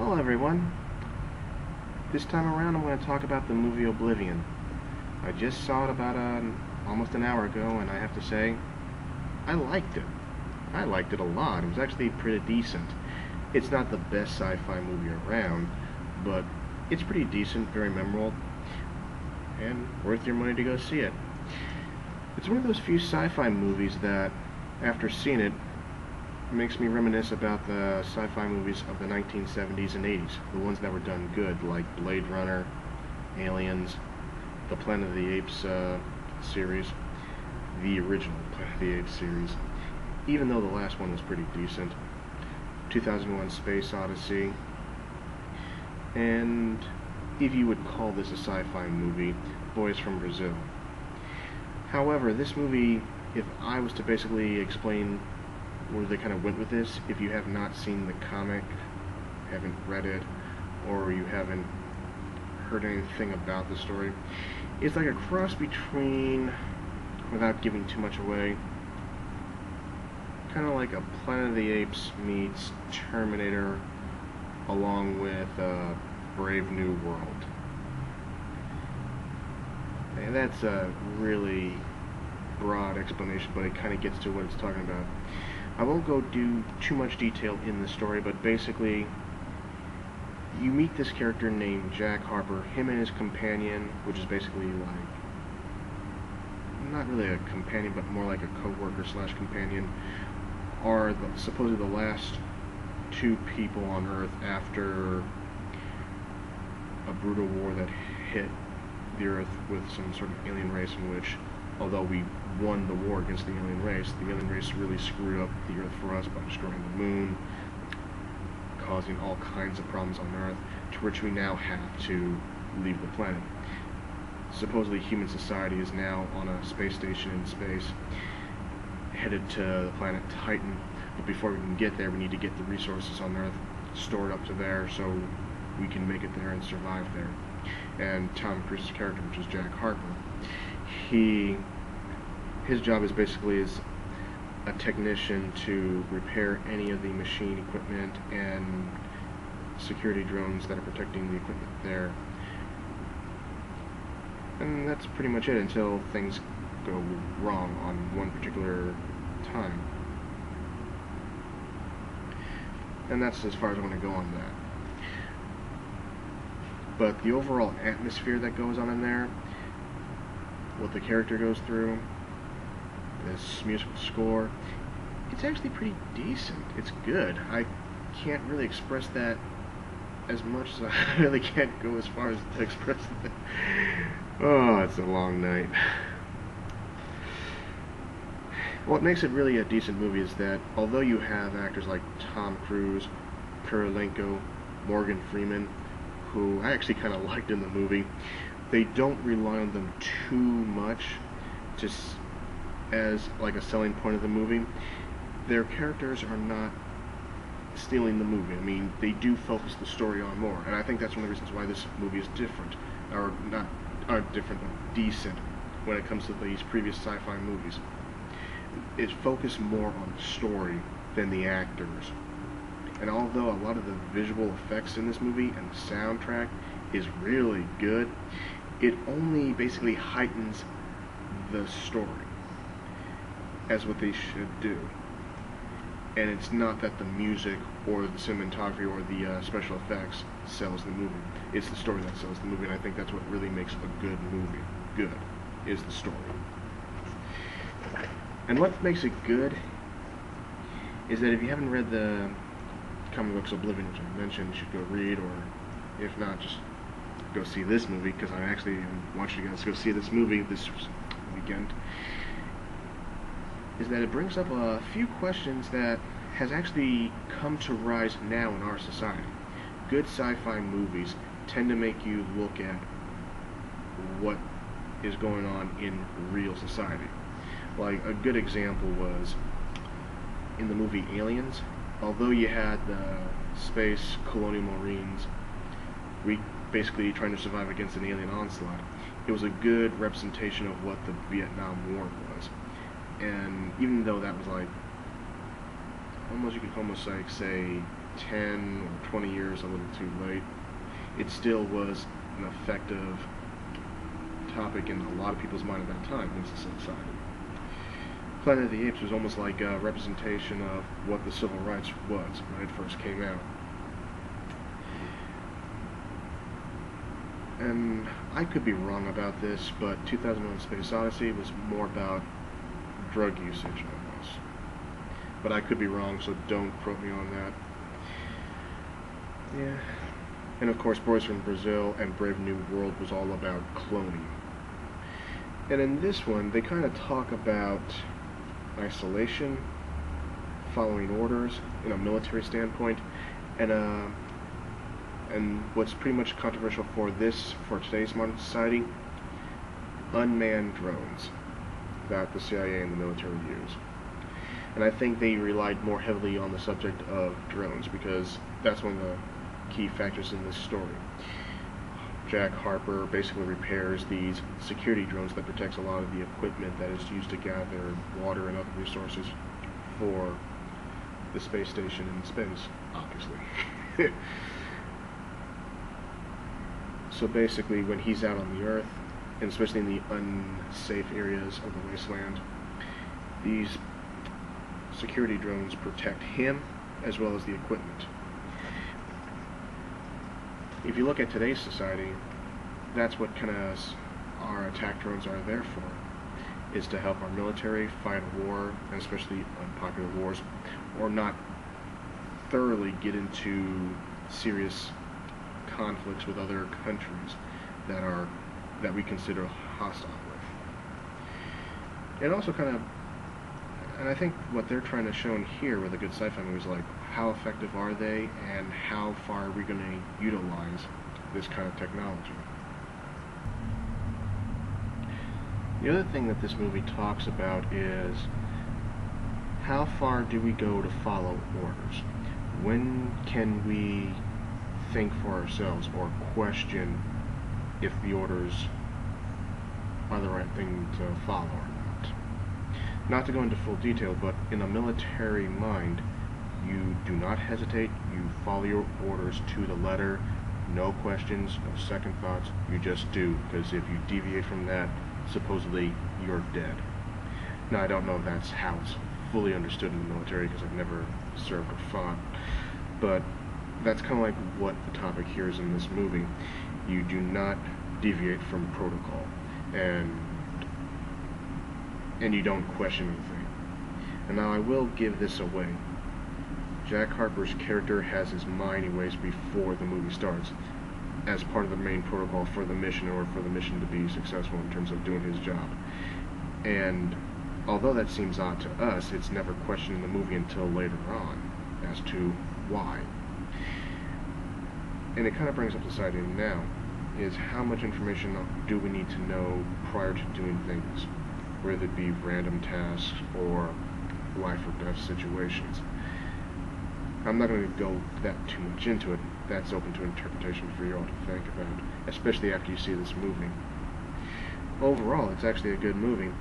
Hello everyone. This time around I'm going to talk about the movie Oblivion. I just saw it about almost an hour ago, and I have to say, I liked it. I liked it a lot. It was actually pretty decent. It's not the best sci-fi movie around, but it's pretty decent, very memorable, and worth your money to go see it. It's one of those few sci-fi movies that, after seeing it, makes me reminisce about the sci-fi movies of the 1970s and 80s, the ones that were done good, like Blade Runner, Aliens, the Planet of the Apes series, the original Planet of the Apes series, even though the last one was pretty decent, 2001 Space Odyssey, and if you would call this a sci-fi movie, Boys from Brazil. However, this movie, if I was to basically explain where they kind of went with this, if you have not seen the comic, haven't read it, or you haven't heard anything about the story, it's like a cross between, without giving too much away, kind of like a Planet of the Apes meets Terminator along with Brave New World. And that's a really broad explanation, but it kind of gets to what it's talking about. I won't go do too much detail in the story, but basically, you meet this character named Jack Harper. Him and his companion, which is basically like, not really a companion, but more like a co-worker slash companion, are supposedly the last two people on Earth after a brutal war that hit the Earth with some sort of alien race, in which, although we won the war against the alien race really screwed up the Earth for us by destroying the moon, causing all kinds of problems on Earth, to which we now have to leave the planet. Supposedly human society is now on a space station in space, headed to the planet Titan, but before we can get there, we need to get the resources on Earth stored up to there so we can make it there and survive there. And Tom Cruise's character, which is Jack Harper, his job is basically as a technician to repair any of the machine equipment and security drones that are protecting the equipment there. And that's pretty much it until things go wrong on one particular time. And that's as far as I want to go on that. But the overall atmosphere that goes on in there, what the character goes through, this musical score, it's actually pretty decent. It's good. I can't really express that as much as I really can't go as far as to express it. Oh, it's a long night. What makes it really a decent movie is that although you have actors like Tom Cruise, Kurylenko, Morgan Freeman, who I actually kind of liked in the movie, they don't rely on them too much just as like a selling point of the movie. Their characters are not stealing the movie. I mean, they do focus the story on more, and I think that's one of the reasons why this movie is different, or not different, but decent when it comes to these previous sci-fi movies. It focused more on the story than the actors. And although a lot of the visual effects in this movie and the soundtrack is really good, it only basically heightens the story as what they should do. And it's not that the music or the cinematography or the special effects sells the movie. It's the story that sells the movie, and I think that's what really makes a good movie good, is the story. And what makes it good is that if you haven't read the comic books Oblivion, which I mentioned, you should go read, or if not, just go see this movie, because I actually want you guys to go see this movie this weekend, is that it brings up a few questions that has actually come to rise now in our society. Good sci-fi movies tend to make you look at what is going on in real society. Like, a good example was in the movie Aliens. Although you had the space colonial marines basically trying to survive against an alien onslaught, it was a good representation of what the Vietnam War was. And even though that was like almost, you could almost like say 10 or 20 years a little too late, it still was an effective topic in a lot of people's mind at that time in society. Planet of the Apes was almost like a representation of what the civil rights was when it first came out. And I could be wrong about this, but 2001: Space Odyssey was more about drug usage almost. But I could be wrong, so don't quote me on that. Yeah. And of course, Boys from Brazil and Brave New World was all about cloning. And in this one, they kind of talk about isolation, following orders in a military standpoint, and what's pretty much controversial for today's modern society, unmanned drones that the CIA and the military use. And I think they relied more heavily on the subject of drones because that's one of the key factors in this story. Jack Harper basically repairs these security drones that protects a lot of the equipment that is used to gather water and other resources for the space station in space, obviously. So basically, when he's out on the Earth, and especially in the unsafe areas of the wasteland, these security drones protect him as well as the equipment. If you look at today's society, that's what kind of our attack drones are there for, is to help our military fight a war, and especially unpopular wars, or not thoroughly get into serious conflicts with other countries that we consider hostile with. It also kind of, and I think what they're trying to show in here with a good sci-fi movie is like, how effective are they, and how far are we going to utilize this kind of technology. The other thing that this movie talks about is, how far do we go to follow orders? When can we think for ourselves or question if the orders are the right thing to follow or not? Not to go into full detail, but in a military mind, you do not hesitate, you follow your orders to the letter, no questions, no second thoughts, you just do, because if you deviate from that, supposedly you're dead. Now, I don't know if that's how it's fully understood in the military, because I've never served or fought, but that's kind of like what the topic here is in this movie. You do not deviate from protocol, and you don't question anything. And now I will give this away. Jack Harper's character has his mind erased before the movie starts, as part of the main protocol for the mission, or for the mission to be successful in terms of doing his job. And although that seems odd to us, it's never questioned in the movie until later on as to why. And it kind of brings up the side in now, is how much information do we need to know prior to doing things, whether it be random tasks or life or death situations. I'm not going to go that too much into it. That's open to interpretation for you all to think about, especially after you see this movie. Overall, it's actually a good movie.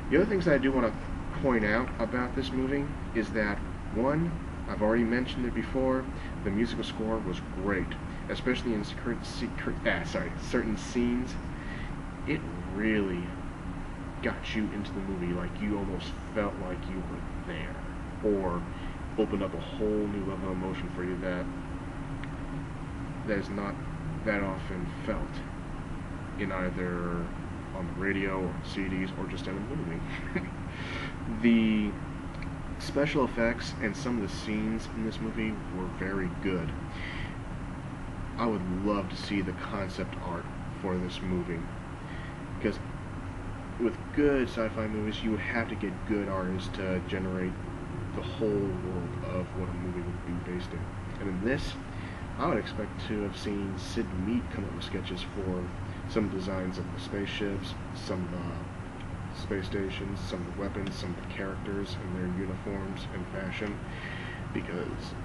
The other things that I do want to point out about this movie is that, one, I've already mentioned it before, the musical score was great, especially in certain scenes. It really got you into the movie, like you almost felt like you were there, or opened up a whole new level of emotion for you that is not that often felt in either on the radio or CDs or just in a movie. The special effects and some of the scenes in this movie were very good. I would love to see the concept art for this movie, because with good sci-fi movies you have to get good artists to generate the whole world of what a movie would be based in. And in this, I would expect to have seen Sid Mead come up with sketches for some designs of the spaceships, some of the space stations, some of the weapons, some of the characters and their uniforms and fashion, because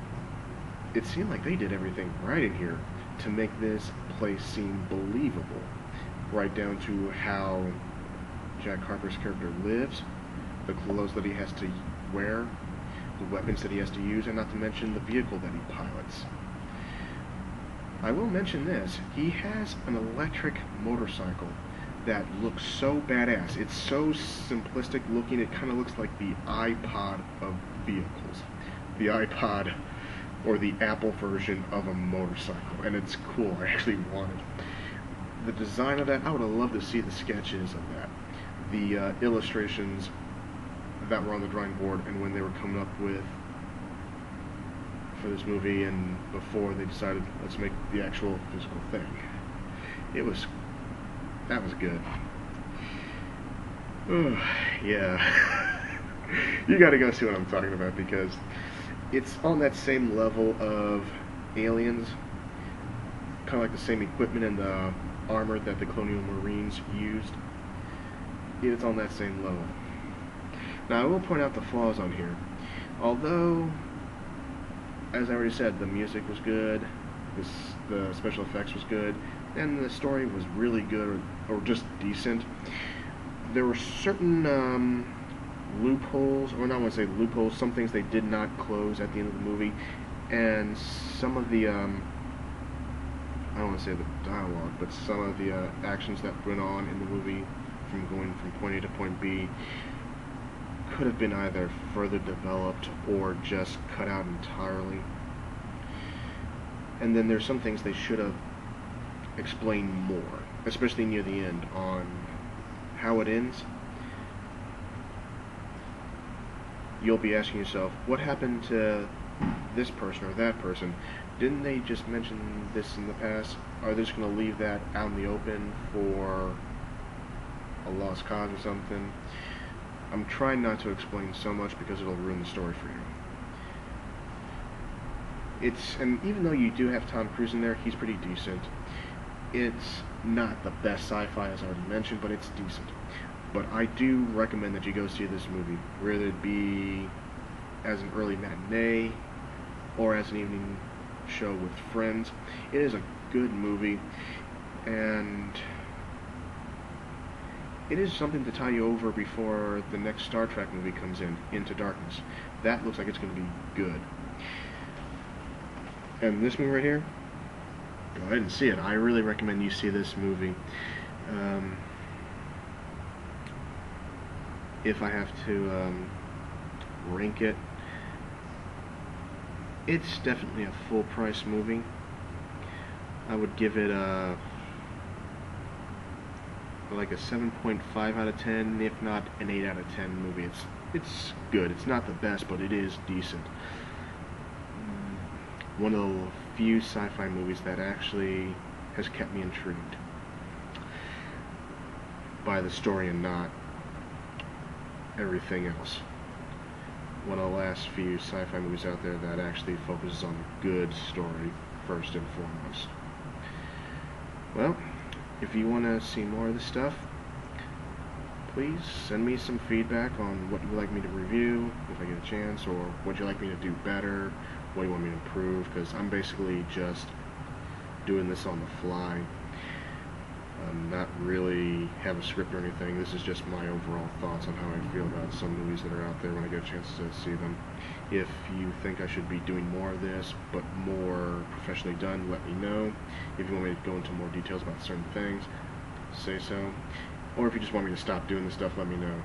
it seemed like they did everything right in here to make this place seem believable, right down to how Jack Harper's character lives, the clothes that he has to wear, the weapons that he has to use, and not to mention the vehicle that he pilots. I will mention this, he has an electric motorcycle that looks so badass. It's so simplistic looking, it kind of looks like the iPod of vehicles. The iPod, or the Apple version of a motorcycle, and it's cool. I actually want it. The design of that, I would have loved to see the sketches of that. The illustrations that were on the drawing board, and when they were coming up with for this movie, and before they decided let's make the actual physical thing. That was good. Yeah. You gotta go see what I'm talking about, because it's on that same level of Aliens, kind of like the same equipment and the armor that the Colonial Marines used. It's on that same level. Now I will point out the flaws on here. Although, as I already said, the music was good, the special effects was good, and the story was really good, or just decent. There were certain loopholes, or not want to say loopholes, some things they did not close at the end of the movie, and some of the, I don't want to say the dialogue, but some of the actions that went on in the movie from going from point A to point B could have been either further developed or just cut out entirely. And then there's some things they should have explained more, especially near the end, on how it ends. You'll be asking yourself, what happened to this person or that person? Didn't they just mention this in the past? Are they just going to leave that out in the open for a lost cause or something? I'm trying not to explain so much because it'll ruin the story for you. And even though you do have Tom Cruise in there, he's pretty decent. It's not the best sci-fi, as I already mentioned, but it's decent. But I do recommend that you go see this movie, whether it be as an early matinee or as an evening show with friends. It is a good movie, and it is something to tie you over before the next Star Trek movie comes in, Into Darkness. That looks like it's going to be good. And this movie right here, go ahead and see it. I really recommend you see this movie. If I have to rank it, it's definitely a full price movie. I would give it like a 7.5 out of 10, if not an 8 out of 10 movie. It's good. It's not the best, but it is decent. One of the few sci-fi movies that actually has kept me intrigued by the story and not everything else. One of the last few sci-fi movies out there that actually focuses on a good story first and foremost. Well, if you want to see more of this stuff, please send me some feedback on what you would like me to review if I get a chance, or what you'd like me to do better, what you want me to improve, because I'm basically just doing this on the fly. I'm not really have a script or anything. This is just my overall thoughts on how I feel about some movies that are out there when I get a chance to see them. If you think I should be doing more of this, but more professionally done, let me know. If you want me to go into more details about certain things, say so. Or if you just want me to stop doing this stuff, let me know.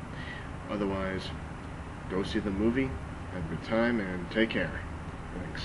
Otherwise, go see the movie, have a good time, and take care. Thanks.